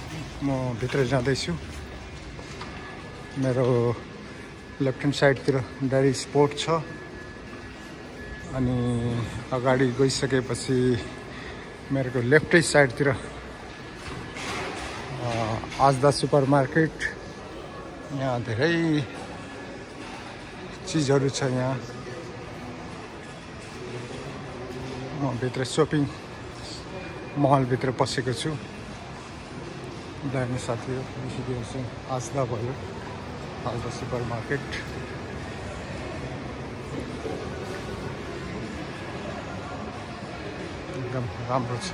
म भित्र जाँदैछु। मेरो लेफ्ट ह्यान्ड साइडतिर डायरी स्पोर्ट छ अनि अगाडि गइसकेपछि मेरो लेफ्टै साइडतिर आजदा सुपर मार्केट। यहाँ धेरै चिजहरू छ। यहाँ म भित्र शपिङ मलभित्र पसेको छु। दाहिने साथीहरू देखिदिनुहोस्, आजदा भयो, आजदा सुपर मार्केट। एकदम राम्रो छ।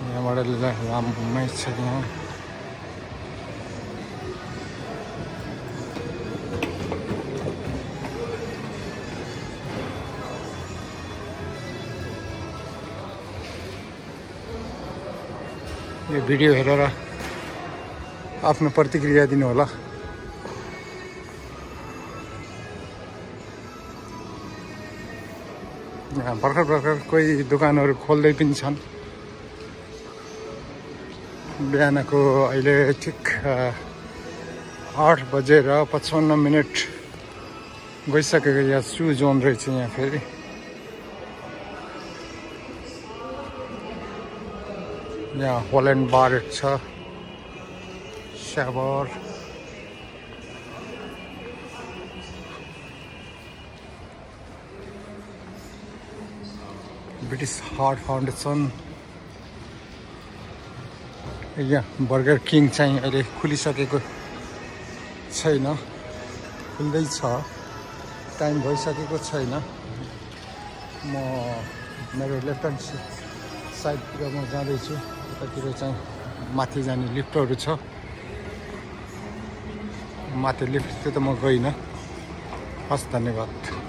यहाँबाट लामै छ। यहाँ यो भिडियो हेरेर आफ्नो प्रतिक्रिया दिनु होला। यहाँ भर्खर भर्खर कोही दोकानहरू खोल्दै पनि छन्। बिहानको अहिले ठिक 8:55 गइसकेको। यहाँ सु जोन रहेछ। यहाँ फेरि यहाँ होल्यान्ड बारेट छ, स्याबर, ब्रिटिस हार्ट फाउन्डेसन। यहाँ बर्गर किङ चाहिँ अहिले खुलिसकेको छैन, खुल्दैछ, टाइम भइसकेको छैन। म मेरो लेफ्ट ह्यान्ड साइडतिर म जाँदैछु। यतातिर चाहिँ माथि जाने लिफ्टहरू छ। माथि लिफ्ट त्यो त म गइनँ। हस्, धन्यवाद।